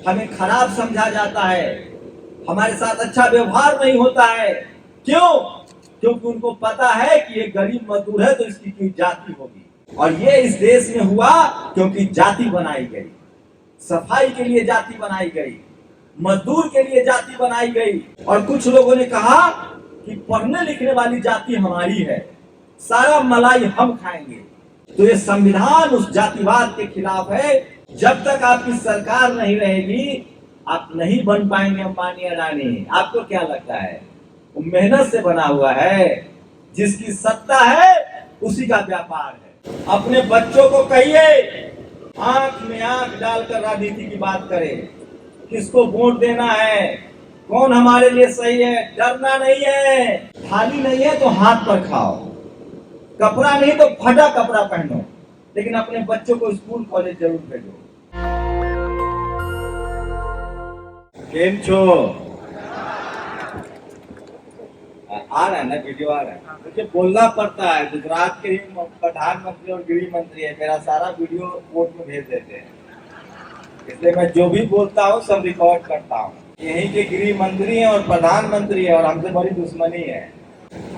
हमें खराब समझा जाता है, हमारे साथ अच्छा व्यवहार नहीं होता है। क्यों? क्योंकि उनको पता है कि ये गरीब मजदूर है तो इसकी कोई जाति होगी। और ये इस देश में हुआ क्योंकि जाति बनाई गई, सफाई के लिए जाति बनाई गई, मजदूर के लिए जाति बनाई गई। और कुछ लोगों ने कहा कि पढ़ने लिखने वाली जाति हमारी है, सारा मलाई हम खाएंगे। तो ये संविधान उस जातिवाद के खिलाफ है। जब तक आपकी सरकार नहीं रहेगी आप नहीं बन पाएंगे अंबानी अडानी। आपको क्या लगता है? वो मेहनत से बना हुआ है, जिसकी सत्ता है उसी का व्यापार है। अपने बच्चों को कहिए आंख में आंख डालकर राजनीति की बात करें, किसको वोट देना है, कौन हमारे लिए सही है। डरना नहीं है, थाली नहीं है तो हाथ पर खाओ, कपड़ा नहीं तो फटा कपड़ा पहनो, लेकिन अपने बच्चों को स्कूल कॉलेज जरूर भेजो। केम छो? आ रहा है ना, वीडियो आ रहा है। मुझे बोलना पड़ता है, गुजरात के ही प्रधानमंत्री और गृह मंत्री है, मेरा सारा वीडियो कोर्ट में भेज देते हैं, इसलिए मैं जो भी बोलता हूँ सब रिकॉर्ड करता हूँ। यहीं के गृह मंत्री हैं और प्रधानमंत्री है और हमसे बड़ी दुश्मनी है।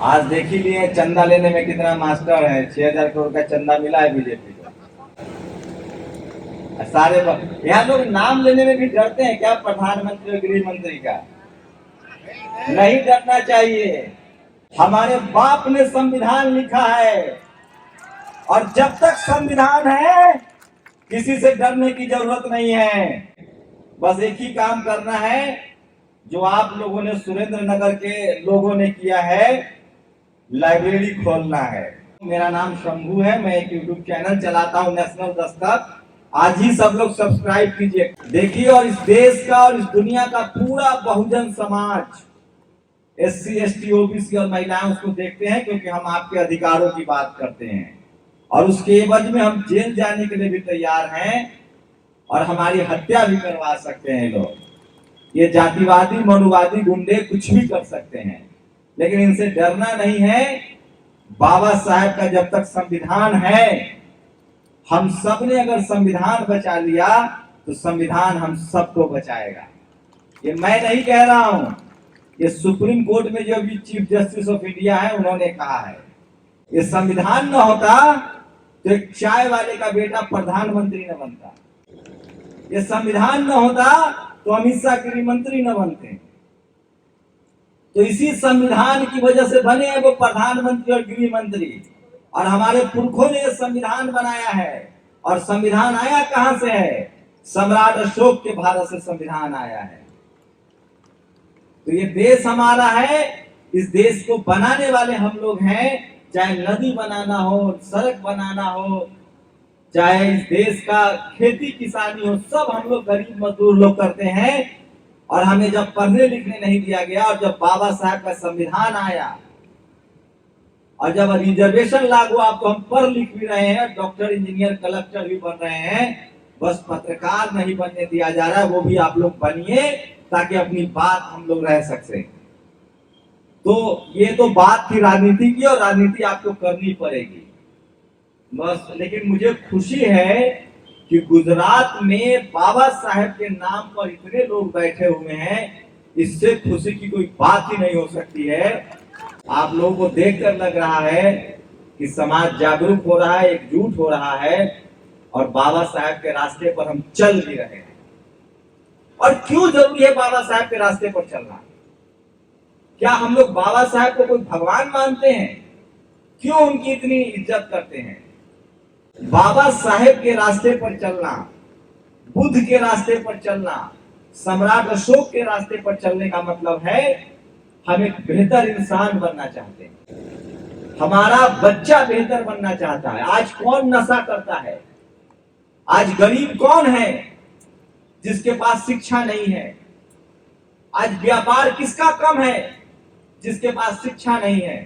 आज देख ही लिए चंदा लेने में कितना मास्टर है, 6000 करोड़ का चंदा मिला है बीजेपी को। सारे यहाँ लोग नाम लेने में भी डरते हैं क्या? प्रधानमंत्री और गृह मंत्री का नहीं डरना चाहिए। हमारे बाप ने संविधान लिखा है और जब तक संविधान है किसी से डरने की जरूरत नहीं है। बस एक ही काम करना है जो आप लोगों ने, सुरेंद्र नगर के लोगों ने किया है, लाइब्रेरी खोलना है। मेरा नाम शंभू है, मैं एक यूट्यूब चैनल चलाता हूँ नेशनल दस्तक। आज ही सब लोग सब्सक्राइब कीजिए, देखिए। और इस देश का और इस दुनिया का पूरा Bahujan Samaj, SC ST OBC और महिलाएं उसको देखते हैं क्योंकि हम आपके अधिकारों की बात करते हैं और उसके एवज में हम जेल जाने के लिए भी तैयार हैं और हमारी हत्या भी करवा सकते हैं लोग। ये जातिवादी मनुवादी गुंडे कुछ भी कर सकते हैं, लेकिन इनसे डरना नहीं है। बाबा साहब का जब तक संविधान है, हम सब ने अगर संविधान बचा लिया तो संविधान हम सबको बचाएगा। ये मैं नहीं कह रहा हूं, ये सुप्रीम कोर्ट में जो भी चीफ जस्टिस ऑफ इंडिया है उन्होंने कहा है। ये संविधान न होता तो एक चाय वाले का बेटा प्रधानमंत्री न बनता, ये संविधान न होता तो अमित शाह गृह मंत्री न बनते। तो इसी संविधान की वजह से बने हैं वो प्रधानमंत्री और गृह मंत्री। और हमारे पुरखों ने ये संविधान बनाया है। और संविधान आया कहां से है? सम्राट अशोक के भारत से संविधान आया है। तो ये देश हमारा है, इस देश को बनाने वाले हम लोग हैं। चाहे नदी बनाना हो, सड़क बनाना हो, चाहे इस देश का खेती किसानी हो, सब हम लोग गरीब मजदूर लोग करते हैं। और हमें जब पढ़ने लिखने नहीं दिया गया और जब बाबा साहब का संविधान आया और जब रिजर्वेशन लागू, आप तो हम पढ़ लिख भी रहे हैं, डॉक्टर इंजीनियर कलेक्टर भी बन रहे हैं, बस पत्रकार नहीं बनने दिया जा रहा है। वो भी आप लोग बनिए ताकि अपनी बात हम लोग रह सकते। तो ये तो बात थी राजनीति की और राजनीति आपको करनी पड़ेगी बस। लेकिन मुझे खुशी है कि गुजरात में बाबा साहब के नाम पर इतने लोग बैठे हुए हैं, इससे खुशी की कोई बात ही नहीं हो सकती है। आप लोगों को देखकर लग रहा है कि समाज जागरूक हो रहा है, एकजुट हो रहा है और बाबा साहब के रास्ते पर हम चल भी रहे हैं। और क्यों जरूरी है बाबा साहब के रास्ते पर चलना? क्या हम लोग बाबा साहब को कोई भगवान मानते हैं? क्यों उनकी इतनी इज्जत करते हैं? बाबा साहेब के रास्ते पर चलना, बुद्ध के रास्ते पर चलना, सम्राट अशोक के रास्ते पर चलने का मतलब है हम एक बेहतर इंसान बनना चाहते हैं, हमारा बच्चा बेहतर बनना चाहता है। आज कौन नशा करता है? आज गरीब कौन है जिसके पास शिक्षा नहीं है? आज व्यापार किसका कम है जिसके पास शिक्षा नहीं है?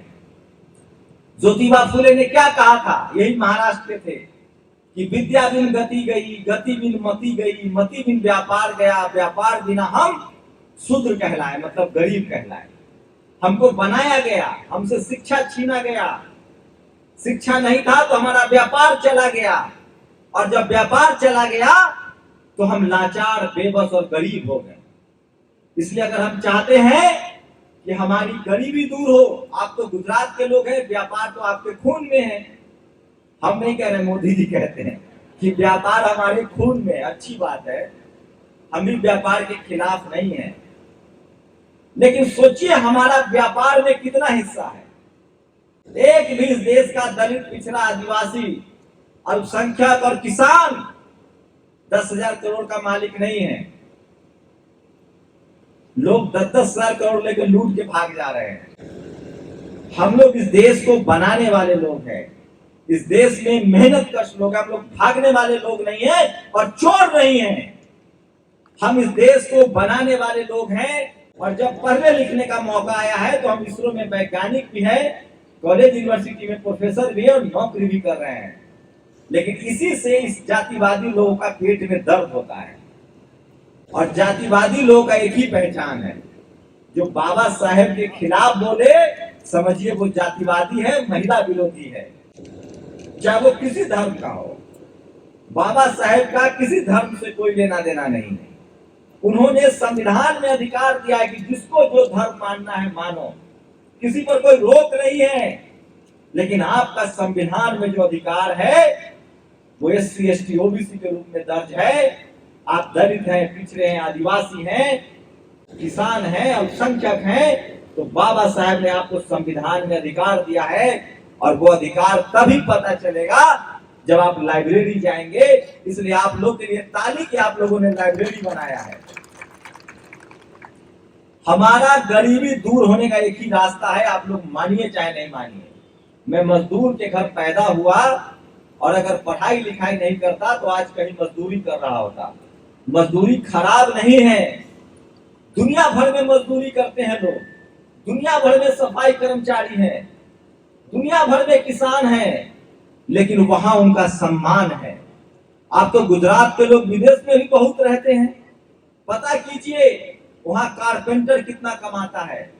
ज्योतिबा फुले ने क्या कहा था, यही महाराष्ट्र के थे, कि विद्या बिन गति गई, गति बिन मति गई, मति बिन व्यापार गया, व्यापार बिना हम शूद्र कहलाए, मतलब गरीब कहलाए। हमको बनाया गया, हमसे शिक्षा छीना गया, शिक्षा नहीं था तो हमारा व्यापार चला गया, और जब व्यापार चला गया तो हम लाचार, बेबस और गरीब हो गए। इसलिए अगर हम चाहते हैं कि हमारी गरीबी दूर हो, आप तो गुजरात के लोग हैं, व्यापार तो आपके खून में है। हम नहीं कह रहे, मोदी जी कहते हैं कि व्यापार हमारे खून में, अच्छी बात है, हम भी व्यापार के खिलाफ नहीं है। लेकिन सोचिए हमारा व्यापार में कितना हिस्सा है। एक भी इस देश का दलित, पिछड़ा, आदिवासी, अल्पसंख्यक और किसान 10,000 करोड़ का मालिक नहीं है। लोग 10,000 करोड़ लेकर लूट के भाग जा रहे हैं। हम लोग इस देश को बनाने वाले लोग हैं। इस देश में मेहनत कश लोग, हम लोग भागने वाले लोग नहीं हैं और चोर नहीं हैं। हम इस देश को बनाने वाले लोग हैं। और जब पढ़ने लिखने का मौका आया है तो हम इसरो में वैज्ञानिक भी है, कॉलेज यूनिवर्सिटी में प्रोफेसर भी है और नौकरी भी कर रहे हैं। लेकिन इसी से इस जातिवादी लोगों का पेट में दर्द होता है। और जातिवादी लोगों का एक ही पहचान है, जो बाबा साहेब के खिलाफ बोले, समझिए वो जातिवादी है, महिला विरोधी है, चाहे वो किसी धर्म का हो। बाबा साहेब का किसी धर्म से कोई लेना देना नहीं है। उन्होंने संविधान में अधिकार दिया है कि जिसको जो धर्म मानना है मानो, किसी पर कोई रोक नहीं है। लेकिन आपका संविधान में जो अधिकार है वो SC ST OBC के रूप में दर्ज है। आप दलित हैं, पिछड़े हैं, आदिवासी हैं, किसान हैं, अल्पसंख्यक हैं, तो बाबा साहब ने आपको संविधान में अधिकार दिया है। और वो अधिकार तभी पता चलेगा जब आप लाइब्रेरी जाएंगे। इसलिए आप लोग के लिए ताली कि आप लोगों ने लाइब्रेरी बनाया है। हमारा गरीबी दूर होने का एक ही रास्ता है, आप लोग मानिए चाहे नहीं मानिए। मैं मजदूर के घर पैदा हुआ और अगर पढ़ाई लिखाई नहीं करता तो आज कहीं मजदूरी कर रहा होता। मजदूरी खराब नहीं है, दुनिया भर में मजदूरी करते हैं लोग, दुनिया भर में सफाई कर्मचारी हैं, दुनिया भर में किसान हैं, लेकिन वहां उनका सम्मान है। आप तो गुजरात के लोग विदेश में भी बहुत रहते हैं, पता कीजिए वहां कारपेंटर कितना कमाता है,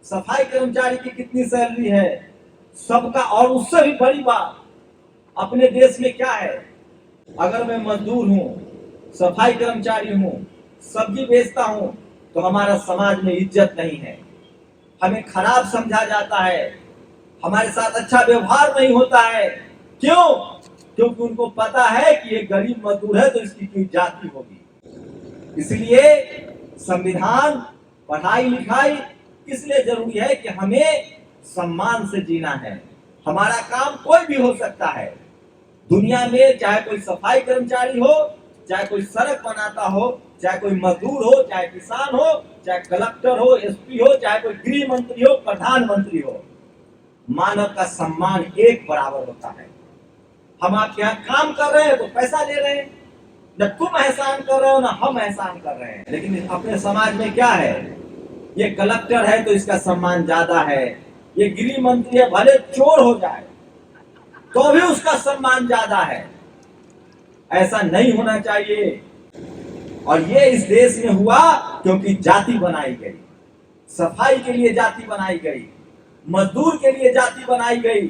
सफाई कर्मचारी की कितनी सैलरी है, सबका। और उससे भी बड़ी बात अपने देश में क्या है, अगर मैं मजदूर हूं, सफाई कर्मचारी हूं, सब्जी बेचता हूं, तो हमारा समाज में इज्जत नहीं है, हमें खराब समझा जाता है, हमारे साथ अच्छा व्यवहार नहीं होता है। क्यों? क्योंकि उनको पता है कि ये गरीब मजदूर है तो इसकी कोई जाति होगी। इसलिए संविधान, पढ़ाई लिखाई इसलिए जरूरी है कि हमें सम्मान से जीना है। हमारा काम कोई भी हो सकता है दुनिया में, चाहे कोई सफाई कर्मचारी हो, चाहे कोई सड़क बनाता हो, चाहे कोई मजदूर हो, चाहे किसान हो, चाहे कलेक्टर हो, SP हो, चाहे कोई गृह मंत्री हो, प्रधानमंत्री हो, मानव का सम्मान एक बराबर होता है। हम आपके यहाँ काम कर रहे हैं तो पैसा ले रहे हैं, न तुम एहसान कर रहे हो ना हम एहसान कर रहे हैं। लेकिन अपने समाज में क्या है, ये कलेक्टर है तो इसका सम्मान ज्यादा है, ये गृह मंत्री है भले चोर हो जाए तो भी उसका सम्मान ज्यादा है। ऐसा नहीं होना चाहिए। और ये इस देश में हुआ क्योंकि जाति बनाई गई, सफाई के लिए जाति बनाई गई, मजदूर के लिए जाति बनाई गई,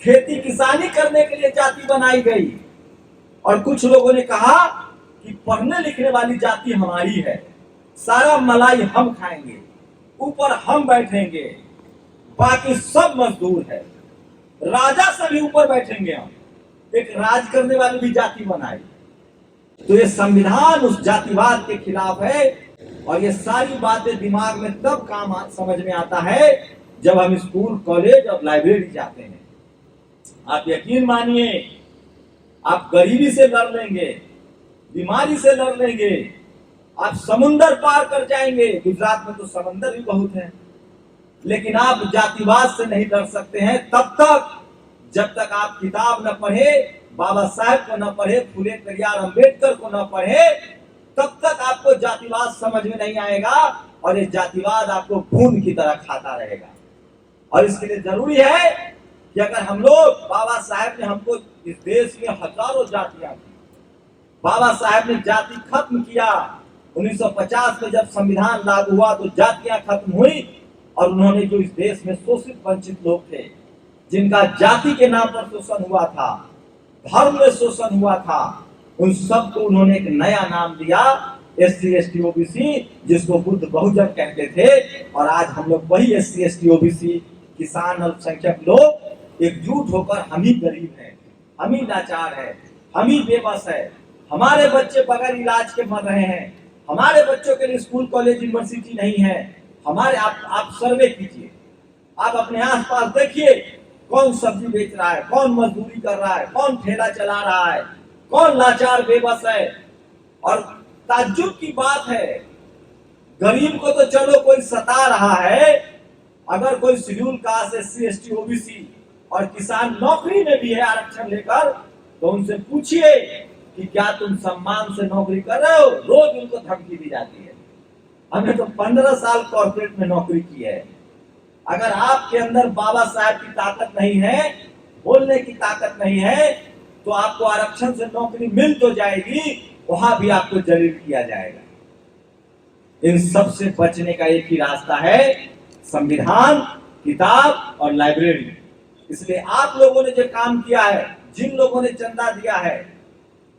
खेती किसानी करने के लिए जाति बनाई गई। और कुछ लोगों ने कहा कि पढ़ने लिखने वाली जाति हमारी है, सारा मलाई हम खाएंगे, ऊपर हम बैठेंगे, बाकी सब मजदूर है, राजा से भी ऊपर बैठेंगे हम, एक राज करने वाली भी जाति बनाई। तो ये संविधान उस जातिवाद के खिलाफ है। और ये सारी बातें दिमाग में तब काम समझ में आता है जब हम स्कूल, कॉलेज और लाइब्रेरी जाते हैं। आप यकीन मानिए, आप गरीबी से लड़ लेंगे, बीमारी से लड़ लेंगे, आप समुंदर पार कर जाएंगे। गुजरात में तो समंदर भी बहुत है, लेकिन आप जातिवाद से नहीं लड़ सकते हैं तब तक जब तक आप किताब न पढ़े, बाबा साहेब को न पढ़े, फुले करियार अम्बेडकर को न पढ़े, तब तक आपको जातिवाद समझ में नहीं आएगा। और ये जातिवाद आपको खून की तरह खाता रहेगा। और इसके लिए जरूरी है कि अगर हम लोग, बाबा साहेब ने हमको, इस देश में हजारों जातियां थी, बाबा साहेब ने जाति खत्म किया। 1950 में जब संविधान लागू हुआ तो जातियां खत्म हुई। और उन्होंने जो इस देश में शोषित वंचित लोग थे, जिनका जाति के नाम पर शोषण हुआ था, धर्म में शोषण हुआ था, उन सबको उन्होंने एक नया नाम दिया, SC ST OBC, जिसको बुद्ध बहुजन कहते थे। और आज हम लोग वही SC ST OBC किसान अल्पसंख्यक लोग एकजुट होकर हम ही गरीब हैं, हम ही लाचार हैं, हम ही बेबस है। हमारे बच्चे बगैर इलाज के मर रहे हैं, हमारे बच्चों के लिए स्कूल कॉलेज यूनिवर्सिटी नहीं है। हमारे आप सर्वे कीजिए, आप अपने आसपास देखिए, कौन सब्जी बेच रहा है, कौन मजदूरी कर रहा है, कौन ठेला चला रहा है, कौन लाचार बेबस है। और ताज्जुब की बात है, गरीब को तो चलो कोई सता रहा है, अगर कोई schedule caste SC ST OBC और किसान नौकरी में भी है आरक्षण लेकर, तो उनसे पूछिए कि क्या तुम सम्मान से नौकरी कर रहे हो। रोज उनको धमकी दी जाती है। हमें तो 15 साल कॉर्पोरेट में नौकरी की है। अगर आपके अंदर बाबा साहब की ताकत नहीं है, बोलने की ताकत नहीं है, तो आपको आरक्षण से नौकरी मिल तो जाएगी, वहां भी आपको जलील किया जाएगा। इन सब से बचने का एक ही रास्ता है, संविधान, किताब और लाइब्रेरी। इसलिए आप लोगों ने जो काम किया है, जिन लोगों ने चंदा दिया है,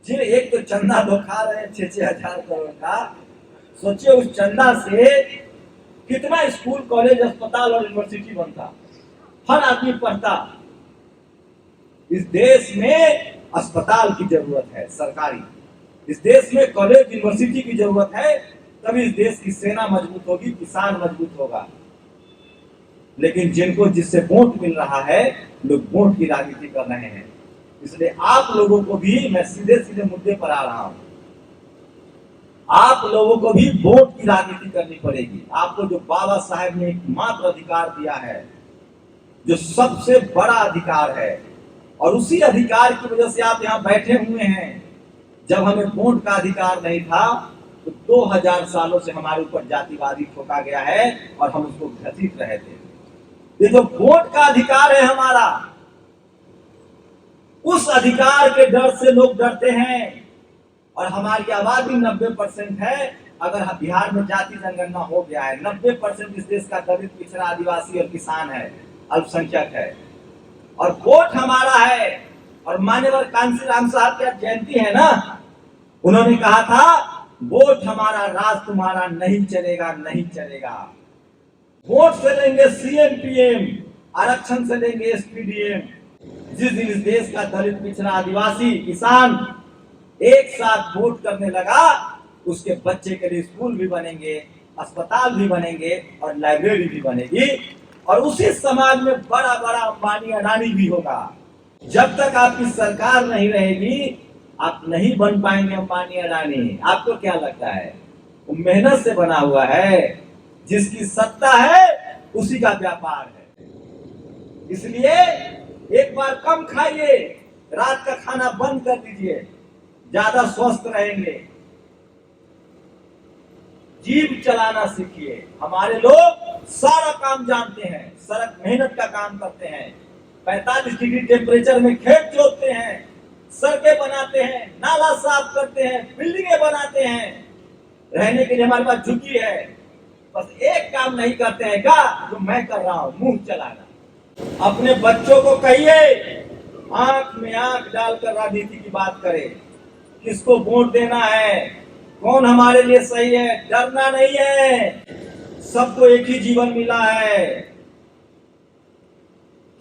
जिन एक तो चंदा तो खा रहे हैं 6-6 हजार करोड़ का, सोचिए उस चंदा से कितना स्कूल कॉलेज अस्पताल और यूनिवर्सिटी बनता, हर आदमी पढ़ता। इस देश में अस्पताल की जरूरत है सरकारी, इस देश में कॉलेज यूनिवर्सिटी की जरूरत है, तभी इस देश की सेना मजबूत होगी, किसान मजबूत होगा। लेकिन जिनको जिससे वोट मिल रहा है, लोग वोट की राजनीति कर रहे हैं। इसलिए आप लोगों को भी, मैं सीधे सीधे मुद्दे पर आ रहा हूं, आप लोगों को भी वोट की राजनीति करनी पड़ेगी। आपको जो बाबा साहेब ने एकमात्र अधिकार दिया है, जो सबसे बड़ा अधिकार है, और उसी अधिकार की वजह से आप यहाँ बैठे हुए हैं। जब हमें वोट का अधिकार नहीं था, तो 2000 सालों से हमारे ऊपर जातिवादी ठोका गया है और हम उसको घसीट रहे थे। ये जो वोट का अधिकार है हमारा, उस अधिकार के डर से लोग डरते हैं। और हमारी आबादी 90% है। अगर बिहार में जाति जनगणना हो गया है, 90% इस देश का दलित, पिछड़ा, आदिवासी और किसान है, अल्पसंख्यक है, और वोट हमारा है। और मान्यवर कांशीराम साहब की जयंती है ना, उन्होंने कहा था वोट हमारा, राज तुम्हारा, नहीं चलेगा, नहीं चलेगा। वोट से लेंगे CM PM, आरक्षण से लेंगे SPDM। जिस दिन इस देश का दलित, पिछड़ा, आदिवासी, किसान एक साथ वोट करने लगा, उसके बच्चे के लिए स्कूल भी बनेंगे, अस्पताल भी बनेंगे और लाइब्रेरी भी बनेगी। और उसी समाज में बड़ा बड़ा अंबानी, अडानी भी होगा। जब तक आपकी सरकार नहीं रहेगी, आप नहीं बन पाएंगे अंबानी, अडानी। आपको क्या लगता है? वो मेहनत से बना हुआ है, जिसकी सत्ता है उसी का व्यापार है। इसलिए एक बार कम खाइए, रात का खाना बंद कर दीजिए, ज्यादा स्वस्थ रहेंगे। जीभ चलाना सीखिए। हमारे लोग सारा काम जानते हैं, सड़क मेहनत का काम करते हैं, 45 डिग्री टेम्परेचर में खेत जोतते हैं, सड़कें बनाते हैं, नाला साफ करते हैं, बिल्डिंगें बनाते हैं। रहने के लिए हमारे पास झुग्गी है। बस एक काम नहीं करते हैं क्या, जो मैं कर रहा हूं, मुंह चलाना। अपने बच्चों को कहिए, आंख में आंख डालकर राजनीति की बात करें। किसको वोट देना है, कौन हमारे लिए सही है, डरना नहीं है। सबको एक ही जीवन मिला है।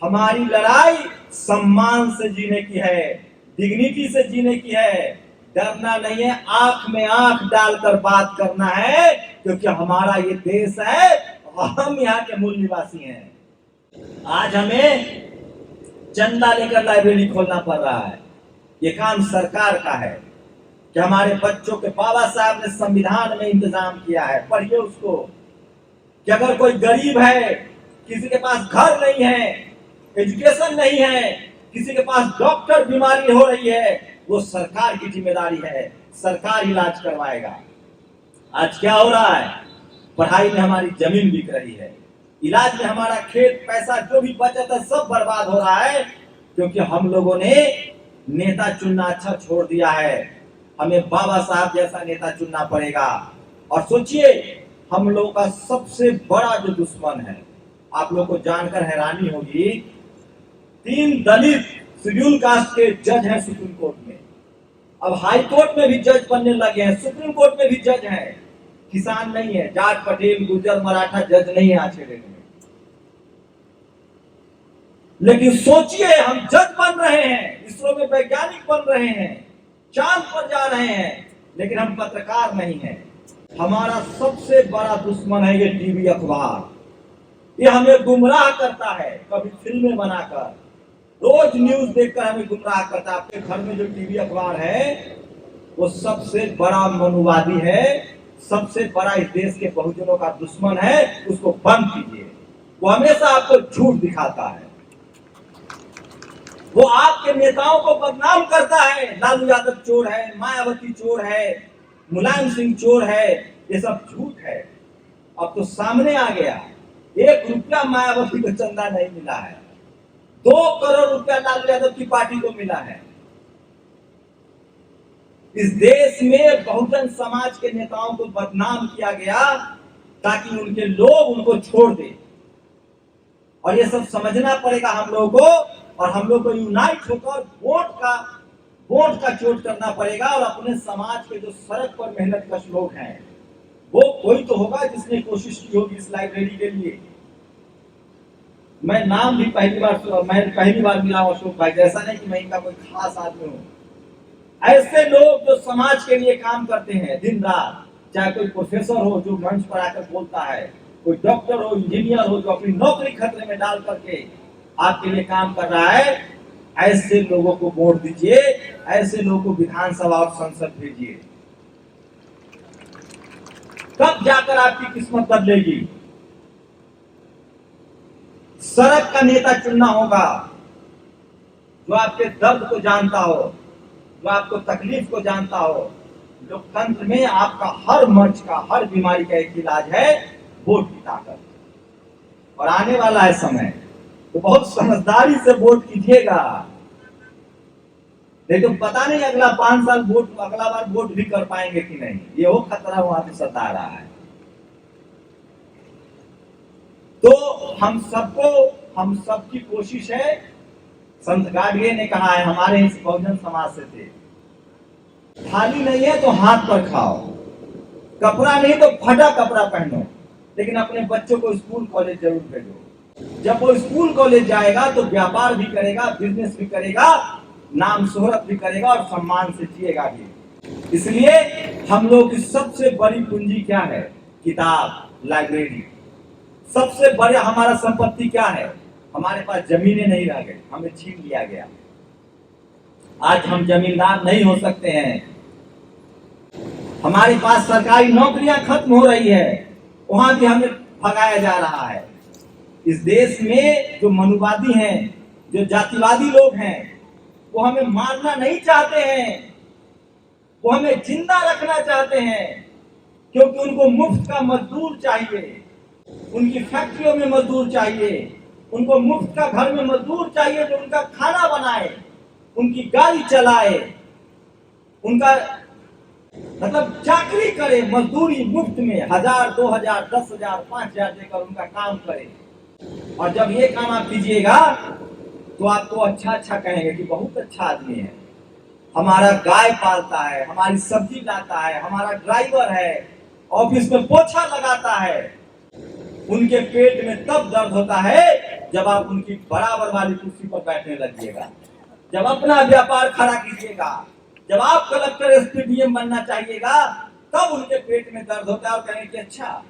हमारी लड़ाई सम्मान से जीने की है, डिग्निटी से जीने की है। डरना नहीं है, आंख में आंख डालकर बात करना है, क्योंकि हमारा ये देश है और हम यहाँ के मूल निवासी हैं। आज हमें चंदा लेकर लाइब्रेरी खोलना पड़ रहा है। ये काम सरकार का है कि हमारे बच्चों के बाबा साहब ने संविधान में इंतजाम किया है, पढ़िए उसको, कि अगर कोई गरीब है, किसी के पास घर नहीं है, एजुकेशन नहीं है, किसी के पास डॉक्टर बीमारी हो रही है, वो सरकार की जिम्मेदारी है, सरकार इलाज करवाएगा। आज क्या हो रहा है? पढ़ाई में हमारी जमीन बिक रही है, इलाज में हमारा खेत, पैसा जो भी बचत है सब बर्बाद हो रहा है, क्योंकि हम लोगों ने नेता चुनना अच्छा छोड़ दिया है। हमें बाबा साहब जैसा नेता चुनना पड़ेगा। और सोचिए, हम लोगों का सबसे बड़ा जो दुश्मन है, आप लोग को जानकर हैरानी होगी, 3 दलित शेड्यूल कास्ट के जज हैं सुप्रीम कोर्ट में, अब हाई कोर्ट में भी जज बनने लगे हैं, सुप्रीम कोर्ट में भी जज हैं। किसान नहीं है, जाट पटेल गुर्जर मराठा जज नहीं है आज के डेट में। लेकिन सोचिए, हम जज बन रहे हैं, इसरो में वैज्ञानिक बन रहे हैं, चांद पर जा रहे हैं, लेकिन हम पत्रकार नहीं हैं। हमारा सबसे बड़ा दुश्मन है ये टीवी अखबार। ये हमें गुमराह करता है, कभी फिल्में बनाकर, रोज न्यूज देखकर हमें गुमराह करता है। आपके घर में जो टीवी अखबार है वो सबसे बड़ा मनुवादी है, सबसे बड़ा इस देश के बहुजनों का दुश्मन है। उसको बंद कीजिए। वो हमेशा आपको झूठ दिखाता है, वो आपके नेताओं को बदनाम करता है। लालू यादव चोर है, मायावती चोर है, मुलायम सिंह चोर है, ये सब झूठ है। अब तो सामने आ गया, 1 रुपया मायावती को चंदा नहीं मिला है, 2 करोड़ रुपया लालू यादव की पार्टी को मिला है। इस देश में बहुजन समाज के नेताओं को बदनाम किया गया ताकि उनके लोग उनको छोड़ दे। और ये सब समझना पड़ेगा हम लोगों को, और हम लोग को यूनाइट होकर वोट का चोट करना पड़ेगा। और अपने समाज के जो सड़क पर मेहनत कश लोग हैं, वो कोई तो होगा जिसने कोशिश की होगी इस लाइब्रेरी के लिए। मैं नाम भी पहली बार मिला अशोक भाई, जैसा नहीं कि मैं इनका कोई खास आदमी हूँ। ऐसे लोग जो समाज के लिए काम करते हैं दिन रात, चाहे कोई प्रोफेसर हो जो मंच पर आकर बोलता है, कोई डॉक्टर हो, इंजीनियर हो जो अपनी नौकरी खतरे में डाल करके आपके लिए काम कर रहा है, ऐसे लोगों को वोट दीजिए, ऐसे लोगों को विधानसभा और संसद भेजिए। तब जाकर आपकी किस्मत बदलेगी। सड़क का नेता चुनना होगा जो आपके दर्द को जानता हो, जो आपको तकलीफ को जानता हो। लोकतंत्र में आपका हर मर्ज का, हर बीमारी का एक इलाज है, वोट की ताकत। और आने वाला है समय, तो बहुत समझदारी से वोट कीजिएगा। नहीं तो पता नहीं अगला 5 साल अगला बार वोट भी कर पाएंगे कि नहीं, ये वो खतरा वहां पे सता रहा है। तो हम सबकी कोशिश है। संत गाडगे ने कहा है, हमारे इस बहुजन समाज से थे, थाली नहीं है तो हाथ पर खाओ, कपड़ा नहीं तो फटा कपड़ा पहनो, लेकिन अपने बच्चों को स्कूल कॉलेज जरूर भेजो। जब वो स्कूल कॉलेज जाएगा तो व्यापार भी करेगा, बिजनेस भी करेगा, नाम शोहरत भी करेगा और सम्मान से जिएगा भी। इसलिए हम लोग की सबसे बड़ी पूंजी क्या है? किताब, लाइब्रेरी। सबसे बड़े हमारा संपत्ति क्या है? हमारे पास जमीनें नहीं रह गई, हमें छीन लिया गया। आज हम जमींदार नहीं हो सकते हैं। हमारे पास सरकारी नौकरियां खत्म हो रही है, वहां भी हमें भगाया जा रहा है। इस देश में जो मनुवादी हैं, जो जातिवादी लोग हैं, वो हमें मारना नहीं चाहते हैं, वो हमें जिंदा रखना चाहते हैं, क्योंकि उनको मुफ्त का मजदूर चाहिए, उनकी फैक्ट्रियों में मजदूर चाहिए, उनको मुफ्त का घर में मजदूर चाहिए जो उनका खाना बनाए, उनकी गाड़ी चलाए, उनका मतलब चाकरी करे, मजदूरी मुफ्त में 1000, 2000, 10,000, 5,000 देकर उनका काम करे। और जब ये काम आप कीजिएगा तो आपको अच्छा कहेंगे कि बहुत अच्छा आदमी है, हमारा गाय पालता है, हमारी सब्जी लाता है, हमारा ड्राइवर है, ऑफिस में पोछा लगाता है। उनके पेट में तब दर्द होता है जब आप उनकी बराबर वाली कुर्सी पर बैठने लगिएगा, जब अपना व्यापार खड़ा कीजिएगा, जब आप कलेक्टर एसपी डीएम बनना चाहिएगा, तब उनके पेट में दर्द होता है और कहेंगे कि अच्छा।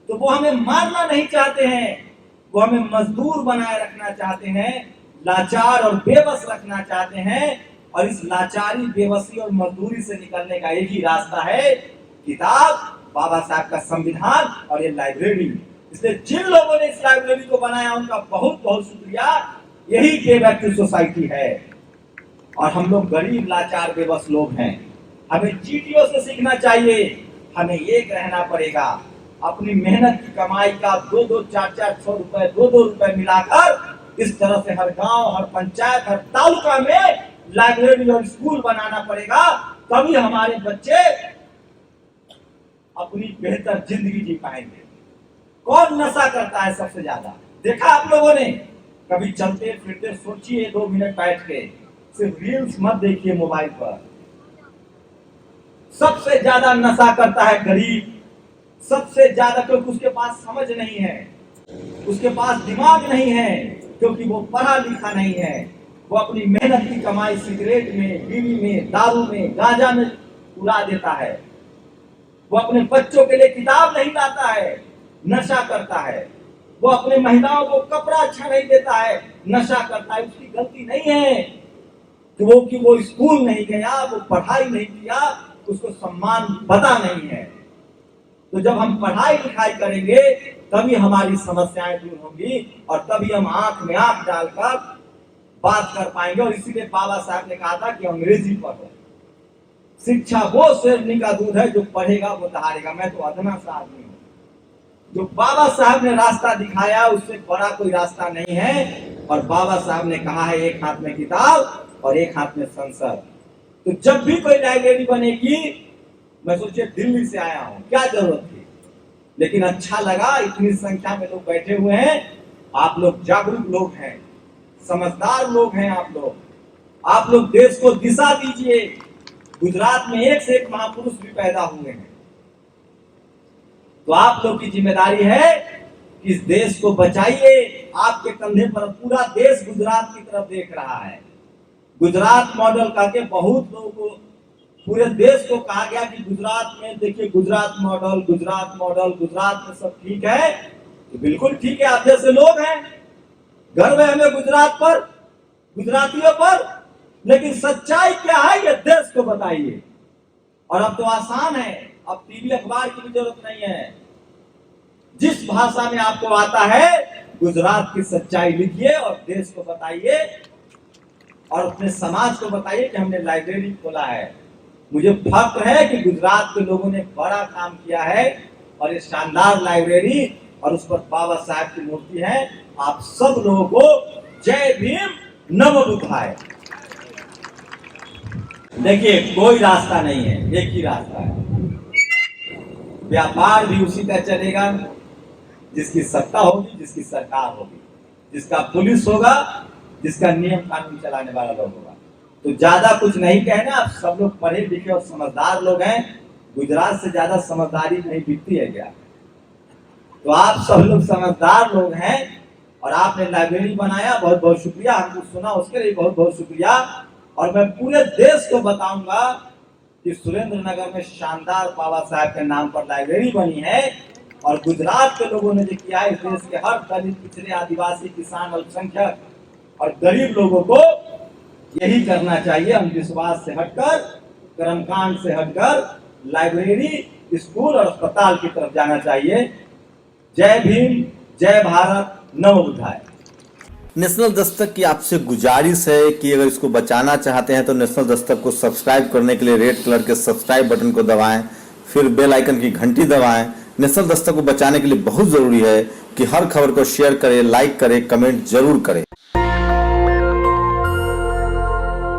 तो वो हमें मारना नहीं चाहते हैं, वो हमें मजदूर बनाए रखना चाहते हैं, लाचार और बेबस रखना चाहते हैं। और इस लाचारी, बेबसी और मजदूरी से निकलने का एक ही रास्ता है, किताब, बाबा साहब का संविधान और ये लाइब्रेरी। इसलिए जिन लोगों ने इस लाइब्रेरी को बनाया उनका बहुत बहुत शुक्रिया। यही के बैक टू सोसाइटी है। और हम लोग गरीब, लाचार, बेबस लोग हैं। हमें चीटियों से सीखना चाहिए। हमें एक रहना पड़ेगा, अपनी मेहनत की कमाई का 2-2, 4-4, 6 रुपए, 2-2 रुपए मिलाकर इस तरह से हर गांव, हर पंचायत, हर तालुका में लाइब्रेरी और स्कूल बनाना पड़ेगा। तभी हमारे बच्चे अपनी बेहतर जिंदगी जी पाएंगे। कौन नशा करता है सबसे ज्यादा? देखा आप लोगों ने? कभी चलते फिरते सोचिए 2 मिनट बैठ के, सिर्फ रील्स मत देखिए मोबाइल पर। सबसे ज्यादा नशा करता है गरीब, सबसे ज्यादा, क्योंकि उसके पास समझ नहीं है, उसके पास दिमाग नहीं है, क्योंकि वो पढ़ा लिखा नहीं है। वो अपनी मेहनत की कमाई सिगरेट में, बीड़ी में, दारू में, गांजा में उड़ा देता है। वो अपने बच्चों के लिए किताब नहीं लाता है, नशा करता है। वो अपने महिलाओं को कपड़ा अच्छा नहीं देता है, नशा करता है। उसकी गलती नहीं है कि वो स्कूल नहीं गया, वो पढ़ाई नहीं किया, उसको सम्मान पता नहीं है। तो जब हम पढ़ाई लिखाई करेंगे तभी हमारी समस्याएं दूर होंगी और तभी हम आंख में आंख डालकर बात कर पाएंगे। और इसीलिए बाबा साहब ने कहा था कि अंग्रेजी पढ़ो, शिक्षा वो शेरनी का दूध है, जो पढ़ेगा वो दहाड़ेगा। मैं तो अदना सा आदमी हूँ, जो बाबा साहब ने रास्ता दिखाया उससे बड़ा कोई रास्ता नहीं है। और बाबा साहब ने कहा है एक हाथ में किताब और एक हाथ में संसद। तो जब भी कोई लाइब्रेरी बनेगी, मैं सोचिए दिल्ली से आया हूं, क्या जरूरत थी, लेकिन अच्छा लगा, इतनी संख्या में लोग बैठे हुए हैं। आप लोग जागरूक लोग हैं, समझदार लोग हैं, आप लोग देश को दिशा दीजिए। गुजरात में एक से एक महापुरुष भी पैदा हुए हैं, तो आप लोग की जिम्मेदारी है कि इस देश को बचाइए। आपके कंधे पर पूरा देश गुजरात की तरफ देख रहा है। गुजरात मॉडल का के बहुत लोगों को, पूरे देश को कहा गया कि गुजरात में देखिए, गुजरात मॉडल, गुजरात मॉडल, गुजरात में सब ठीक है। तो बिल्कुल ठीक है, आप जैसे लोग हैं, गर्व है हमें गुजरात पर, गुजरातियों पर, लेकिन सच्चाई क्या है ये देश को बताइए। और अब तो आसान है, अब टीवी अखबार की भी जरूरत नहीं है। जिस भाषा में आपको आता है गुजरात की सच्चाई लिखिए और देश को बताइए और अपने समाज को बताइए कि हमने लाइब्रेरी खोला है। मुझे फख्र है कि गुजरात के लोगों ने बड़ा काम किया है और ये शानदार लाइब्रेरी और उस पर बाबा साहब की मूर्ति है। आप सब लोगों को जय भीम, नमो बुद्धाय। देखिए, कोई रास्ता नहीं है, एक ही रास्ता है। व्यापार भी उसी तरह चलेगा जिसकी सत्ता होगी, जिसकी सरकार होगी, जिसका पुलिस होगा, जिसका नियम कानून चलाने वाला लोग होगा। तो ज्यादा कुछ नहीं कहना, आप सब लोग पढ़े लिखे और समझदार लोग हैं। गुजरात से ज्यादा समझदारी नहीं दिखती है क्या? तो आप सब लोग समझदार लोग हैं और आपने लाइब्रेरी बनाया, बहुत बहुत शुक्रिया। हमको सुना उसके लिए बहुत बहुत शुक्रिया। और मैं पूरे देश को बताऊंगा कि सुरेंद्र नगर में शानदार बाबा साहब के नाम पर लाइब्रेरी बनी है और गुजरात के लोगों ने जो किया है, इस देश के हर दलित, पिछड़े, आदिवासी, किसान, अल्पसंख्यक और गरीब लोगों को यही करना चाहिए। अंधविश्वास से हटकर, कर्मकांड से हटकर लाइब्रेरी, स्कूल और अस्पताल की तरफ जाना चाहिए। जय भीम, जय भारत, नमो बुद्धाय। नेशनल दस्तक की आपसे गुजारिश है कि अगर इसको बचाना चाहते हैं तो नेशनल दस्तक को सब्सक्राइब करने के लिए रेड कलर के सब्सक्राइब बटन को दबाएं, फिर बेल आइकन की घंटी दबाएं। नेशनल दस्तक को बचाने के लिए बहुत ज़रूरी है कि हर खबर को शेयर करें, लाइक करें, कमेंट जरूर करें।